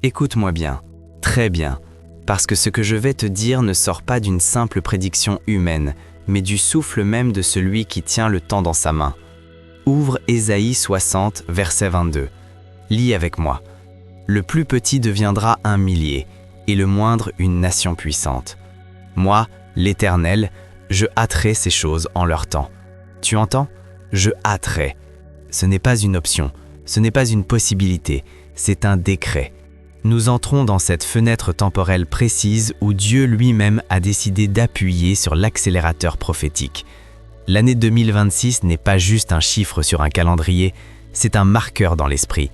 Écoute-moi bien, très bien, parce que ce que je vais te dire ne sort pas d'une simple prédiction humaine, mais du souffle même de celui qui tient le temps dans sa main. Ouvre Ésaïe 60, verset 22. Lis avec moi. Le plus petit deviendra un millier, et le moindre une nation puissante. Moi, l'Éternel, je hâterai ces choses en leur temps. Tu entends? Je hâterai. Ce n'est pas une option, ce n'est pas une possibilité, c'est un décret. Nous entrons dans cette fenêtre temporelle précise où Dieu lui-même a décidé d'appuyer sur l'accélérateur prophétique. L'année 2026 n'est pas juste un chiffre sur un calendrier, c'est un marqueur dans l'esprit.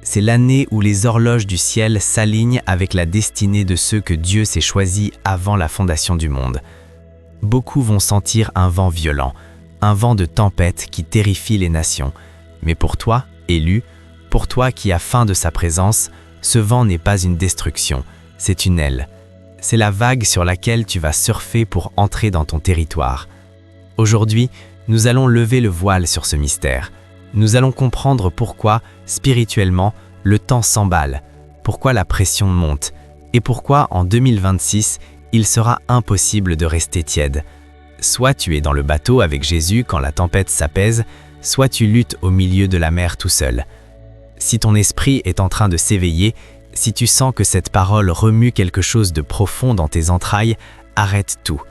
C'est l'année où les horloges du ciel s'alignent avec la destinée de ceux que Dieu s'est choisis avant la fondation du monde. Beaucoup vont sentir un vent violent, un vent de tempête qui terrifie les nations. Mais pour toi, élu, pour toi qui as faim de sa présence, ce vent n'est pas une destruction, c'est une aile. C'est la vague sur laquelle tu vas surfer pour entrer dans ton territoire. Aujourd'hui, nous allons lever le voile sur ce mystère. Nous allons comprendre pourquoi, spirituellement, le temps s'emballe, pourquoi la pression monte, et pourquoi, en 2026, il sera impossible de rester tiède. Soit tu es dans le bateau avec Jésus quand la tempête s'apaise, soit tu luttes au milieu de la mer tout seul. Si ton esprit est en train de s'éveiller, si tu sens que cette parole remue quelque chose de profond dans tes entrailles, arrête tout.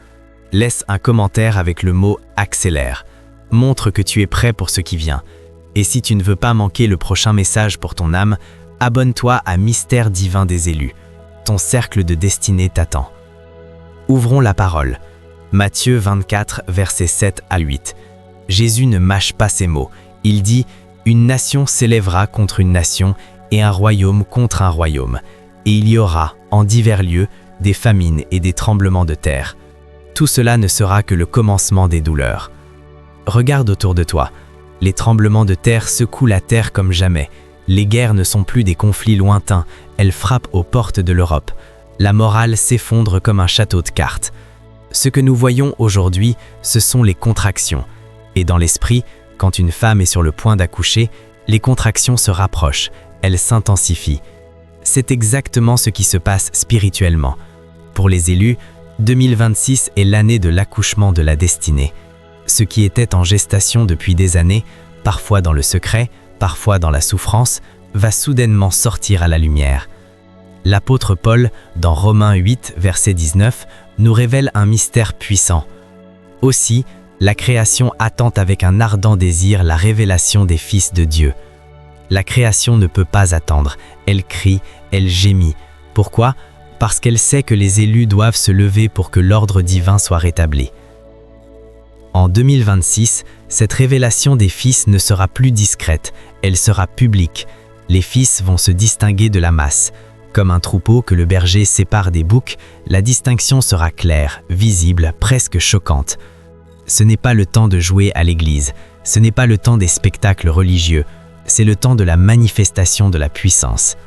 Laisse un commentaire avec le mot « accélère ». Montre que tu es prêt pour ce qui vient. Et si tu ne veux pas manquer le prochain message pour ton âme, abonne-toi à Mystère divin des élus. Ton cercle de destinée t'attend. Ouvrons la parole. Matthieu 24, versets 7 à 8. Jésus ne mâche pas ses mots. Il dit « Une nation s'élèvera contre une nation et un royaume contre un royaume. Et il y aura, en divers lieux, des famines et des tremblements de terre. Tout cela ne sera que le commencement des douleurs. » Regarde autour de toi. Les tremblements de terre secouent la terre comme jamais. Les guerres ne sont plus des conflits lointains, elles frappent aux portes de l'Europe. La morale s'effondre comme un château de cartes. Ce que nous voyons aujourd'hui, ce sont les contractions. Et dans l'esprit, quand une femme est sur le point d'accoucher, les contractions se rapprochent, elles s'intensifient. C'est exactement ce qui se passe spirituellement. Pour les élus, 2026 est l'année de l'accouchement de la destinée. Ce qui était en gestation depuis des années, parfois dans le secret, parfois dans la souffrance, va soudainement sortir à la lumière. L'apôtre Paul, dans Romains 8, verset 19, nous révèle un mystère puissant. Aussi, la création attend avec un ardent désir la révélation des fils de Dieu. La création ne peut pas attendre, elle crie, elle gémit. Pourquoi? Parce qu'elle sait que les élus doivent se lever pour que l'ordre divin soit rétabli. En 2026, cette révélation des fils ne sera plus discrète, elle sera publique. Les fils vont se distinguer de la masse. Comme un troupeau que le berger sépare des boucs, la distinction sera claire, visible, presque choquante. Ce n'est pas le temps de jouer à l'église, ce n'est pas le temps des spectacles religieux, c'est le temps de la manifestation de la puissance.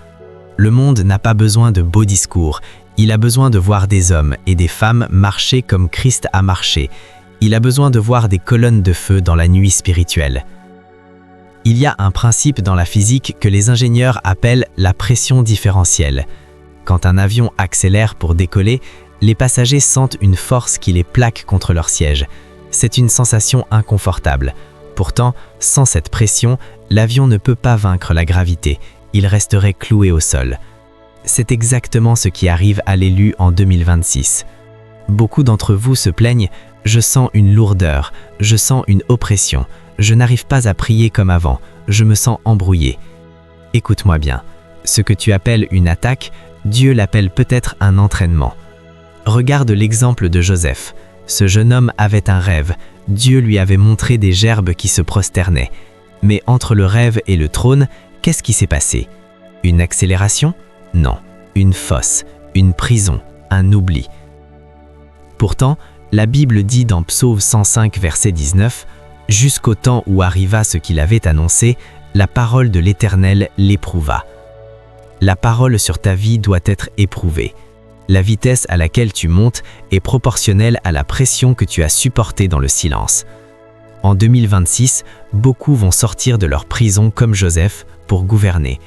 Le monde n'a pas besoin de beaux discours, il a besoin de voir des hommes et des femmes marcher comme Christ a marché. Il a besoin de voir des colonnes de feu dans la nuit spirituelle. Il y a un principe dans la physique que les ingénieurs appellent la pression différentielle. Quand un avion accélère pour décoller, les passagers sentent une force qui les plaque contre leur siège. C'est une sensation inconfortable. Pourtant, sans cette pression, l'avion ne peut pas vaincre la gravité. Il resterait cloué au sol. C'est exactement ce qui arrive à l'élu en 2026. Beaucoup d'entre vous se plaignent « Je sens une lourdeur, je sens une oppression, je n'arrive pas à prier comme avant, je me sens embrouillé. » Écoute-moi bien, ce que tu appelles une attaque, Dieu l'appelle peut-être un entraînement. Regarde l'exemple de Joseph. Ce jeune homme avait un rêve, Dieu lui avait montré des gerbes qui se prosternaient. Mais entre le rêve et le trône, qu'est-ce qui s'est passé? Une accélération? Non, une fosse, une prison, un oubli. Pourtant, la Bible dit dans Psaume 105, verset 19, « Jusqu'au temps où arriva ce qu'il avait annoncé, la parole de l'Éternel l'éprouva. » La parole sur ta vie doit être éprouvée. La vitesse à laquelle tu montes est proportionnelle à la pression que tu as supportée dans le silence. En 2026, beaucoup vont sortir de leur prison comme Joseph pour gouverner.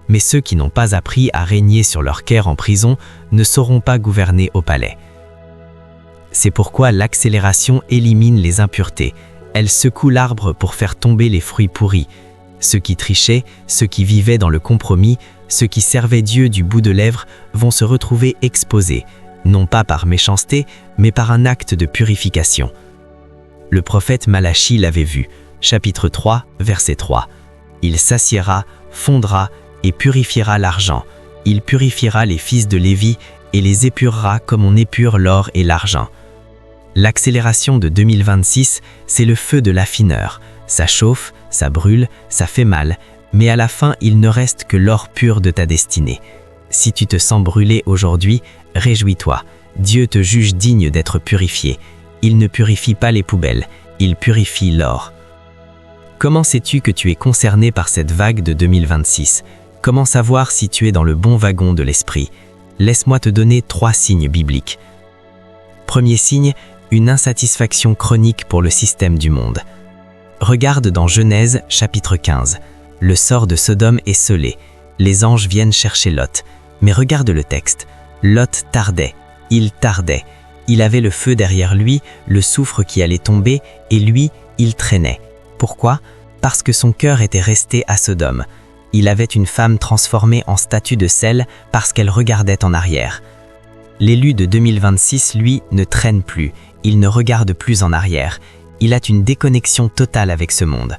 mais ceux qui n'ont pas appris à régner sur leur cœur en prison ne sauront pas gouverner au palais. C'est pourquoi l'accélération élimine les impuretés. Elle secoue l'arbre pour faire tomber les fruits pourris. Ceux qui trichaient, ceux qui vivaient dans le compromis, ceux qui servaient Dieu du bout de lèvres vont se retrouver exposés, non pas par méchanceté, mais par un acte de purification. Le prophète Malachie l'avait vu, chapitre 3, verset 3. Il s'assiera, fondra et purifiera l'argent. Il purifiera les fils de Lévi et les épurera comme on épure l'or et l'argent. L'accélération de 2026, c'est le feu de l'affineur. Ça chauffe, ça brûle, ça fait mal, mais à la fin, il ne reste que l'or pur de ta destinée. Si tu te sens brûlé aujourd'hui, réjouis-toi. Dieu te juge digne d'être purifié. Il ne purifie pas les poubelles, il purifie l'or. Comment sais-tu que tu es concerné par cette vague de 2026? Comment savoir si tu es dans le bon wagon de l'esprit? Laisse-moi te donner 3 signes bibliques. Premier signe, une insatisfaction chronique pour le système du monde. Regarde dans Genèse, chapitre 15. Le sort de Sodome est scellé. Les anges viennent chercher Lot. Mais regarde le texte. Lot tardait. Il tardait. Il avait le feu derrière lui, le soufre qui allait tomber, et lui, il traînait. Pourquoi? Parce que son cœur était resté à Sodome. Il avait une femme transformée en statue de sel parce qu'elle regardait en arrière. L'élu de 2026, lui, ne traîne plus. Il ne regarde plus en arrière. Il a une déconnexion totale avec ce monde.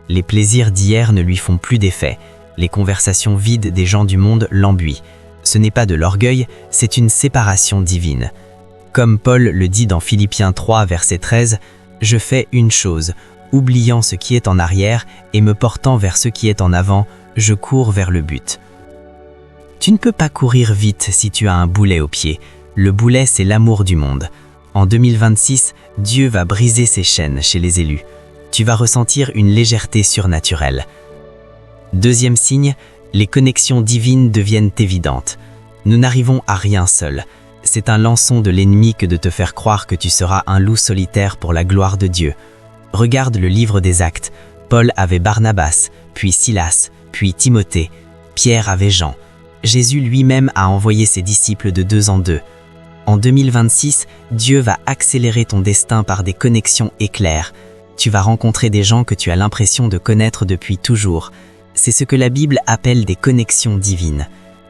Les plaisirs d'hier ne lui font plus d'effet. Les conversations vides des gens du monde l'embuient. Ce n'est pas de l'orgueil, c'est une séparation divine. Comme Paul le dit dans Philippiens 3, verset 13, « Je fais une chose, oubliant ce qui est en arrière et me portant vers ce qui est en avant, je cours vers le but. » Tu ne peux pas courir vite si tu as un boulet au pied. Le boulet, c'est l'amour du monde. En 2026, Dieu va briser ses chaînes chez les élus. Tu vas ressentir une légèreté surnaturelle. Deuxième signe, les connexions divines deviennent évidentes. Nous n'arrivons à rien seuls. C'est un lançon de l'ennemi que de te faire croire que tu seras un loup solitaire pour la gloire de Dieu. Regarde le livre des Actes. Paul avait Barnabas, puis Silas, puis Timothée. Pierre avait Jean. Jésus lui-même a envoyé ses disciples de 2 en 2. En 2026, Dieu va accélérer ton destin par des connexions éclairs. Tu vas rencontrer des gens que tu as l'impression de connaître depuis toujours. C'est ce que la Bible appelle des connexions divines.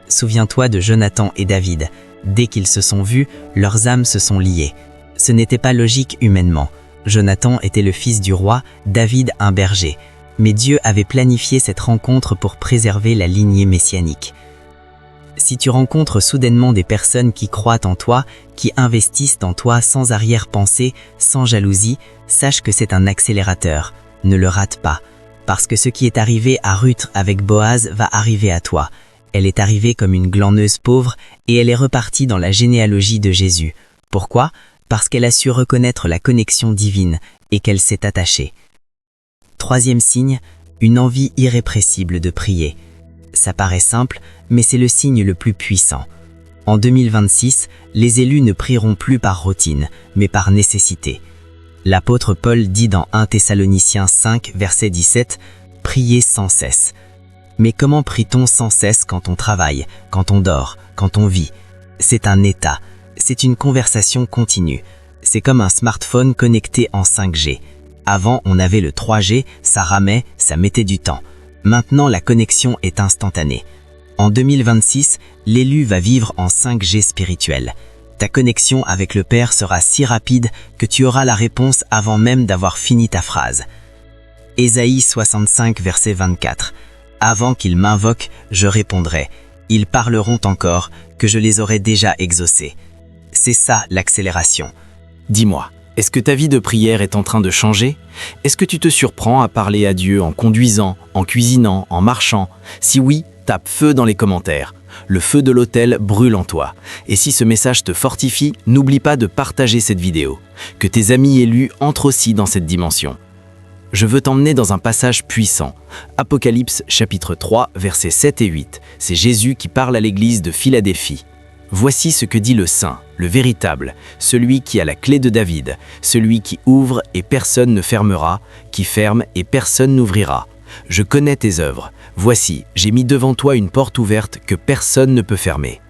Souviens-toi de Jonathan et David. Dès qu'ils se sont vus, leurs âmes se sont liées. Ce n'était pas logique humainement. Jonathan était le fils du roi, David un berger. Mais Dieu avait planifié cette rencontre pour préserver la lignée messianique. Si tu rencontres soudainement des personnes qui croient en toi, qui investissent en toi sans arrière-pensée, sans jalousie, sache que c'est un accélérateur. Ne le rate pas. Parce que ce qui est arrivé à Ruth avec Boaz va arriver à toi. Elle est arrivée comme une glaneuse pauvre et elle est repartie dans la généalogie de Jésus. Pourquoi? Parce qu'elle a su reconnaître la connexion divine et qu'elle s'est attachée. Troisième signe, une envie irrépressible de prier. Ça paraît simple, mais c'est le signe le plus puissant. En 2026, les élus ne prieront plus par routine, mais par nécessité. L'apôtre Paul dit dans 1 Thessaloniciens 5, verset 17, « Priez sans cesse ». Mais comment prie-t-on sans cesse quand on travaille, quand on dort, quand on vit? C'est un état, c'est une conversation continue. C'est comme un smartphone connecté en 5G. Avant, on avait le 3G, ça ramait, ça mettait du temps. Maintenant, la connexion est instantanée. En 2026, l'élu va vivre en 5G spirituel. Ta connexion avec le Père sera si rapide que tu auras la réponse avant même d'avoir fini ta phrase. Ésaïe 65, verset 24. « Avant qu'ils m'invoquent, je répondrai. Ils parleront encore, que je les aurai déjà exaucés. » C'est ça l'accélération. Dis-moi, est-ce que ta vie de prière est en train de changer? Est-ce que tu te surprends à parler à Dieu en conduisant, en cuisinant, en marchant? Si oui, tape feu dans les commentaires. Le feu de l'autel brûle en toi. Et si ce message te fortifie, n'oublie pas de partager cette vidéo. Que tes amis élus entrent aussi dans cette dimension. Je veux t'emmener dans un passage puissant. Apocalypse chapitre 3, versets 7 et 8. C'est Jésus qui parle à l'église de Philadelphie. Voici ce que dit le Saint, le véritable, celui qui a la clé de David, celui qui ouvre et personne ne fermera, qui ferme et personne n'ouvrira. Je connais tes œuvres. Voici, j'ai mis devant toi une porte ouverte que personne ne peut fermer.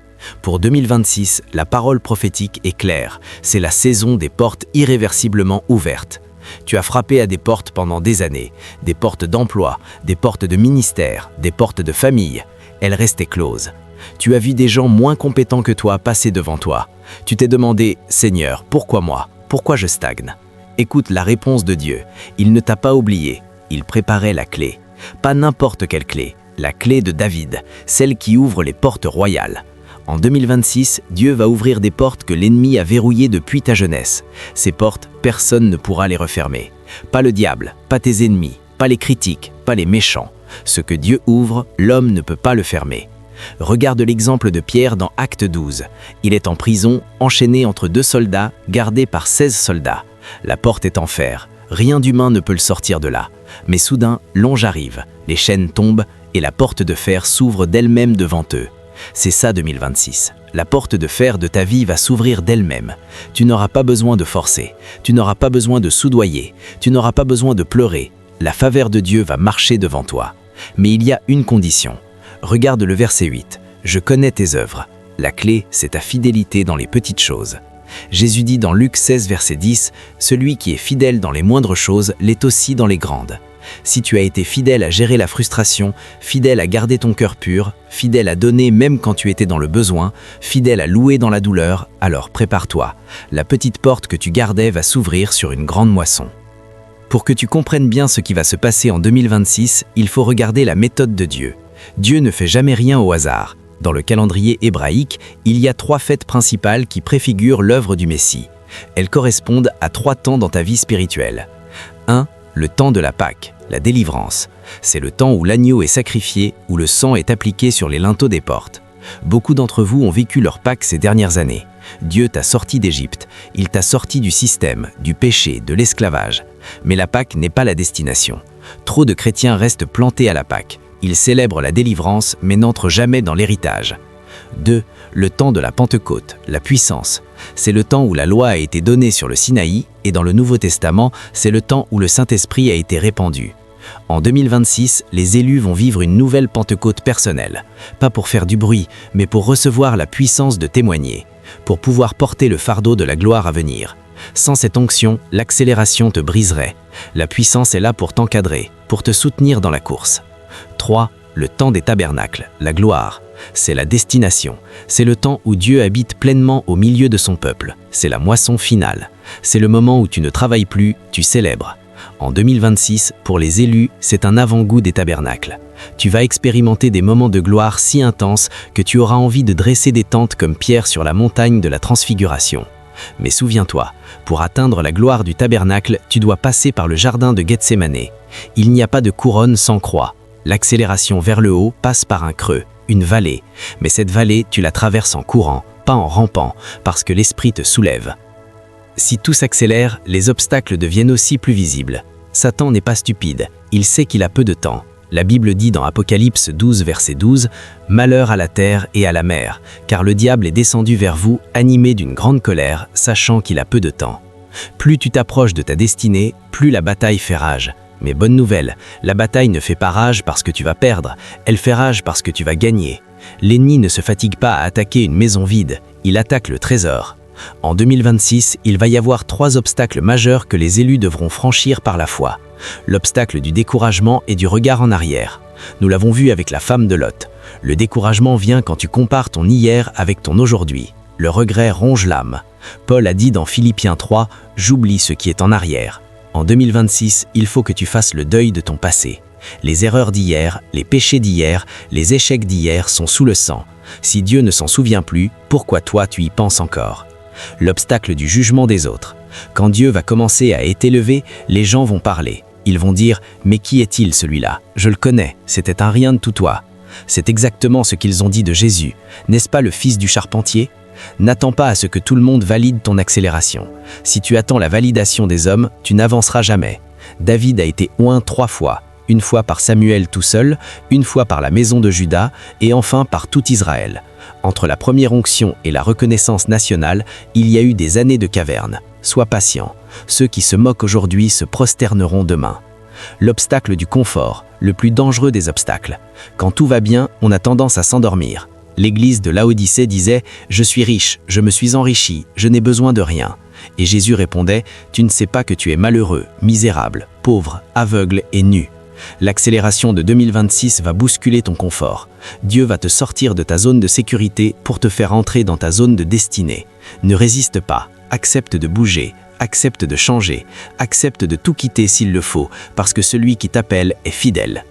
Pour 2026, la parole prophétique est claire. C'est la saison des portes irréversiblement ouvertes. Tu as frappé à des portes pendant des années, des portes d'emploi, des portes de ministère, des portes de famille. Elles restaient closes. Tu as vu des gens moins compétents que toi passer devant toi. Tu t'es demandé, Seigneur, pourquoi moi? Pourquoi je stagne? Écoute la réponse de Dieu. Il ne t'a pas oublié. Il préparait la clé. Pas n'importe quelle clé. La clé de David, celle qui ouvre les portes royales. En 2026, Dieu va ouvrir des portes que l'ennemi a verrouillées depuis ta jeunesse. Ces portes, personne ne pourra les refermer. Pas le diable, pas tes ennemis, pas les critiques, pas les méchants. Ce que Dieu ouvre, l'homme ne peut pas le fermer. Regarde l'exemple de Pierre dans Acte 12. Il est en prison, enchaîné entre 2 soldats, gardé par 16 soldats. La porte est en fer. Rien d'humain ne peut le sortir de là. Mais soudain, l'ange arrive, les chaînes tombent et la porte de fer s'ouvre d'elle-même devant eux. C'est ça 2026. La porte de fer de ta vie va s'ouvrir d'elle-même. Tu n'auras pas besoin de forcer. Tu n'auras pas besoin de soudoyer. Tu n'auras pas besoin de pleurer. La faveur de Dieu va marcher devant toi. Mais il y a une condition. Regarde le verset 8. Je connais tes œuvres. La clé, c'est ta fidélité dans les petites choses. Jésus dit dans Luc 16, verset 10, « Celui qui est fidèle dans les moindres choses l'est aussi dans les grandes. » Si tu as été fidèle à gérer la frustration, fidèle à garder ton cœur pur, fidèle à donner même quand tu étais dans le besoin, fidèle à louer dans la douleur, alors prépare-toi. La petite porte que tu gardais va s'ouvrir sur une grande moisson. Pour que tu comprennes bien ce qui va se passer en 2026, il faut regarder la méthode de Dieu. Dieu ne fait jamais rien au hasard. Dans le calendrier hébraïque, il y a 3 fêtes principales qui préfigurent l'œuvre du Messie. Elles correspondent à 3 temps dans ta vie spirituelle. 1. Le temps de la Pâque, la délivrance. C'est le temps où l'agneau est sacrifié, où le sang est appliqué sur les linteaux des portes. Beaucoup d'entre vous ont vécu leur Pâque ces dernières années. Dieu t'a sorti d'Égypte, il t'a sorti du système, du péché, de l'esclavage. Mais la Pâque n'est pas la destination. Trop de chrétiens restent plantés à la Pâque. Ils célèbrent la délivrance, mais n'entrent jamais dans l'héritage. 2. Le temps de la Pentecôte, la puissance. C'est le temps où la loi a été donnée sur le Sinaï, et dans le Nouveau Testament, c'est le temps où le Saint-Esprit a été répandu. En 2026, les élus vont vivre une nouvelle Pentecôte personnelle. Pas pour faire du bruit, mais pour recevoir la puissance de témoigner. Pour pouvoir porter le fardeau de la gloire à venir. Sans cette onction, l'accélération te briserait. La puissance est là pour t'encadrer, pour te soutenir dans la course. 3. Le temps des tabernacles, la gloire. C'est la destination. C'est le temps où Dieu habite pleinement au milieu de son peuple. C'est la moisson finale. C'est le moment où tu ne travailles plus, tu célèbres. En 2026, pour les élus, c'est un avant-goût des tabernacles. Tu vas expérimenter des moments de gloire si intenses que tu auras envie de dresser des tentes comme Pierre sur la montagne de la Transfiguration. Mais souviens-toi, pour atteindre la gloire du tabernacle, tu dois passer par le jardin de Gethsémanée. Il n'y a pas de couronne sans croix. L'accélération vers le haut passe par un creux, une vallée. Mais cette vallée, tu la traverses en courant, pas en rampant, parce que l'esprit te soulève. Si tout s'accélère, les obstacles deviennent aussi plus visibles. Satan n'est pas stupide, il sait qu'il a peu de temps. La Bible dit dans Apocalypse 12, verset 12, « Malheur à la terre et à la mer, car le diable est descendu vers vous, animé d'une grande colère, sachant qu'il a peu de temps. » Plus tu t'approches de ta destinée, plus la bataille fait rage. Mais bonne nouvelle, la bataille ne fait pas rage parce que tu vas perdre, elle fait rage parce que tu vas gagner. L'ennemi ne se fatigue pas à attaquer une maison vide, il attaque le trésor. En 2026, il va y avoir 3 obstacles majeurs que les élus devront franchir par la foi. L'obstacle du découragement et du regard en arrière. Nous l'avons vu avec la femme de Lot. Le découragement vient quand tu compares ton hier avec ton aujourd'hui. Le regret ronge l'âme. Paul a dit dans Philippiens 3, « J'oublie ce qui est en arrière ». En 2026, il faut que tu fasses le deuil de ton passé. Les erreurs d'hier, les péchés d'hier, les échecs d'hier sont sous le sang. Si Dieu ne s'en souvient plus, pourquoi toi tu y penses encore? L'obstacle du jugement des autres. Quand Dieu va commencer à être élevé, les gens vont parler. Ils vont dire « Mais qui est-il celui-là? Je le connais, c'était un rien de tout toi. » C'est exactement ce qu'ils ont dit de Jésus. N'est-ce pas le fils du charpentier? N'attends pas à ce que tout le monde valide ton accélération. Si tu attends la validation des hommes, tu n'avanceras jamais. David a été oint 3 fois, une fois par Samuel tout seul, une fois par la maison de Juda et enfin par tout Israël. Entre la première onction et la reconnaissance nationale, il y a eu des années de caverne. Sois patient. Ceux qui se moquent aujourd'hui se prosterneront demain. L'obstacle du confort, le plus dangereux des obstacles. Quand tout va bien, on a tendance à s'endormir. L'église de Laodicée disait « Je suis riche, je me suis enrichi, je n'ai besoin de rien ». Et Jésus répondait « Tu ne sais pas que tu es malheureux, misérable, pauvre, aveugle et nu ». L'accélération de 2026 va bousculer ton confort. Dieu va te sortir de ta zone de sécurité pour te faire entrer dans ta zone de destinée. Ne résiste pas, accepte de bouger, accepte de changer, accepte de tout quitter s'il le faut, parce que celui qui t'appelle est fidèle.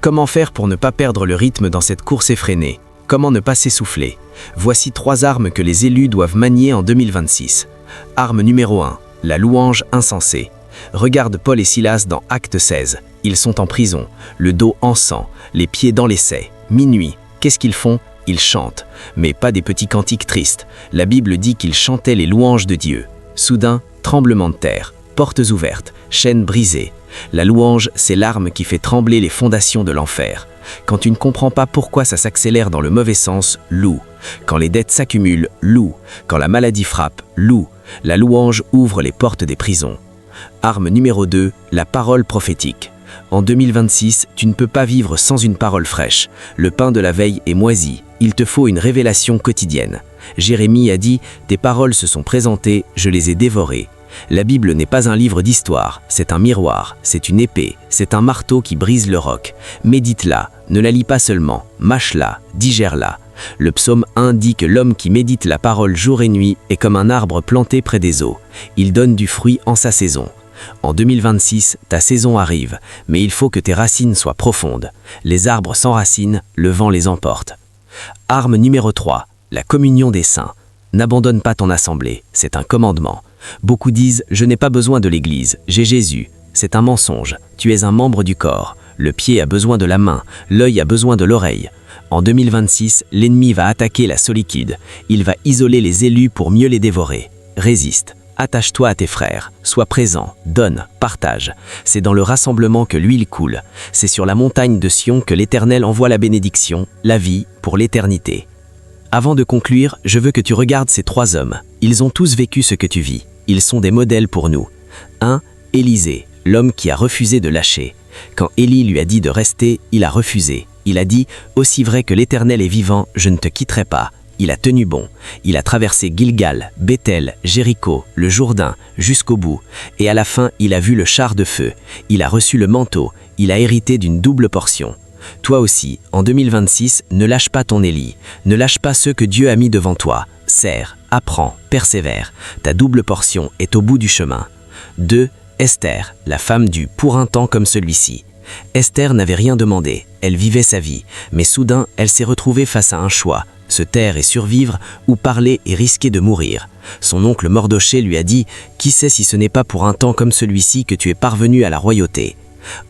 Comment faire pour ne pas perdre le rythme dans cette course effrénée? Comment ne pas s'essouffler? Voici 3 armes que les élus doivent manier en 2026. Arme numéro 1, la louange insensée. Regarde Paul et Silas dans Acte 16. Ils sont en prison, le dos en sang, les pieds dans l'essai. Minuit, qu'est-ce qu'ils font? Ils chantent, mais pas des petits cantiques tristes. La Bible dit qu'ils chantaient les louanges de Dieu. Soudain, tremblement de terre, portes ouvertes, chaînes brisées. La louange, c'est l'arme qui fait trembler les fondations de l'enfer. Quand tu ne comprends pas pourquoi ça s'accélère dans le mauvais sens, loue. Quand les dettes s'accumulent, loue. Quand la maladie frappe, loue. La louange ouvre les portes des prisons. Arme numéro 2, la parole prophétique. En 2026, tu ne peux pas vivre sans une parole fraîche. Le pain de la veille est moisi. Il te faut une révélation quotidienne. Jérémie a dit « Tes paroles se sont présentées, je les ai dévorées ». La Bible n'est pas un livre d'histoire, c'est un miroir, c'est une épée, c'est un marteau qui brise le roc. Médite-la, ne la lis pas seulement, mâche-la, digère-la. Le psaume 1 dit que l'homme qui médite la parole jour et nuit est comme un arbre planté près des eaux. Il donne du fruit en sa saison. En 2026, ta saison arrive, mais il faut que tes racines soient profondes. Les arbres sans racines, le vent les emporte. Arme numéro 3, la communion des saints. N'abandonne pas ton assemblée, c'est un commandement. Beaucoup disent « Je n'ai pas besoin de l'église, j'ai Jésus ». C'est un mensonge, tu es un membre du corps. Le pied a besoin de la main, l'œil a besoin de l'oreille. En 2026, l'ennemi va attaquer la solitude. Il va isoler les élus pour mieux les dévorer. Résiste. Attache-toi à tes frères, sois présent, donne, partage. C'est dans le rassemblement que l'huile coule. C'est sur la montagne de Sion que l'Éternel envoie la bénédiction, la vie, pour l'éternité. Avant de conclure, je veux que tu regardes ces 3 hommes. Ils ont tous vécu ce que tu vis. Ils sont des modèles pour nous. 1. Élisée, l'homme qui a refusé de lâcher. Quand Élie lui a dit de rester, il a refusé. Il a dit « Aussi vrai que l'Éternel est vivant, je ne te quitterai pas ». Il a tenu bon. Il a traversé Gilgal, Béthel, Jéricho, le Jourdain, jusqu'au bout. Et à la fin, il a vu le char de feu. Il a reçu le manteau. Il a hérité d'une double portion. Toi aussi, en 2026, ne lâche pas ton Élie. Ne lâche pas ceux que Dieu a mis devant toi. Serre, apprends, persévère. Ta double portion est au bout du chemin. 2. Esther, la femme du « pour un temps comme celui-ci ». Esther n'avait rien demandé. Elle vivait sa vie. Mais soudain, elle s'est retrouvée face à un choix. Se taire et survivre, ou parler et risquer de mourir. Son oncle Mardochée lui a dit « Qui sait si ce n'est pas pour un temps comme celui-ci que tu es parvenu à la royauté ?»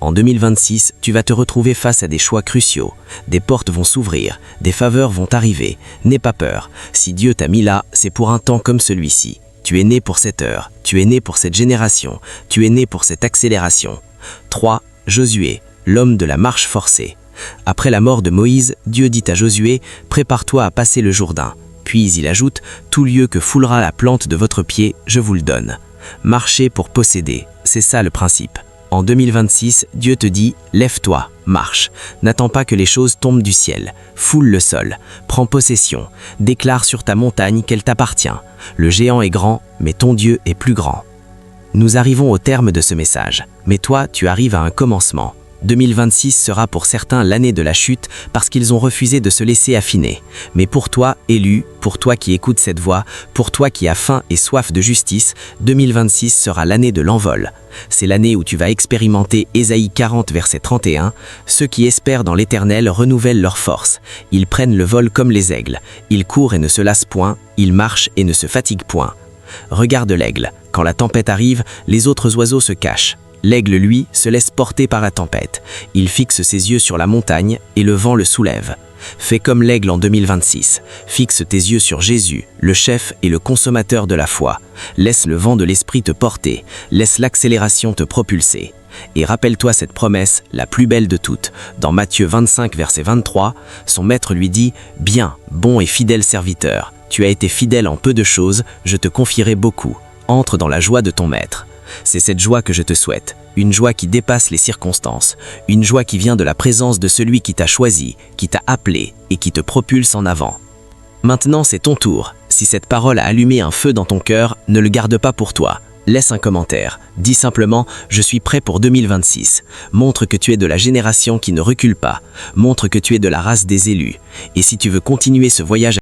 En 2026, tu vas te retrouver face à des choix cruciaux. Des portes vont s'ouvrir, des faveurs vont arriver. N'aie pas peur. Si Dieu t'a mis là, c'est pour un temps comme celui-ci. Tu es né pour cette heure, tu es né pour cette génération, tu es né pour cette accélération. 3. Josué, l'homme de la marche forcée. Après la mort de Moïse, Dieu dit à Josué « Prépare-toi à passer le Jourdain ». Puis il ajoute « Tout lieu que foulera la plante de votre pied, je vous le donne ». Marcher pour posséder, c'est ça le principe. En 2026, Dieu te dit « Lève-toi, marche ». N'attends pas que les choses tombent du ciel. Foule le sol, prends possession, déclare sur ta montagne qu'elle t'appartient. Le géant est grand, mais ton Dieu est plus grand. Nous arrivons au terme de ce message, mais toi, tu arrives à un commencement. 2026 sera pour certains l'année de la chute parce qu'ils ont refusé de se laisser affiner. Mais pour toi, élu, pour toi qui écoutes cette voix, pour toi qui as faim et soif de justice, 2026 sera l'année de l'envol. C'est l'année où tu vas expérimenter Ésaïe 40 verset 31. Ceux qui espèrent dans l'Éternel renouvellent leur force. Ils prennent le vol comme les aigles. Ils courent et ne se lassent point. Ils marchent et ne se fatiguent point. Regarde l'aigle. Quand la tempête arrive, les autres oiseaux se cachent. L'aigle, lui, se laisse porter par la tempête. Il fixe ses yeux sur la montagne et le vent le soulève. Fais comme l'aigle en 2026. Fixe tes yeux sur Jésus, le chef et le consommateur de la foi. Laisse le vent de l'esprit te porter. Laisse l'accélération te propulser. Et rappelle-toi cette promesse, la plus belle de toutes. Dans Matthieu 25, verset 23, son maître lui dit « Bien, bon et fidèle serviteur, tu as été fidèle en peu de choses, je te confierai beaucoup. Entre dans la joie de ton maître. » C'est cette joie que je te souhaite. une joie qui dépasse les circonstances, une joie qui vient de la présence de celui qui t'a choisi, qui t'a appelé et qui te propulse en avant. Maintenant, c'est ton tour. Si cette parole a allumé un feu dans ton cœur, ne le garde pas pour toi. Laisse un commentaire. Dis simplement « Je suis prêt pour 2026 ». Montre que tu es de la génération qui ne recule pas. Montre que tu es de la race des élus. Et si tu veux continuer ce voyage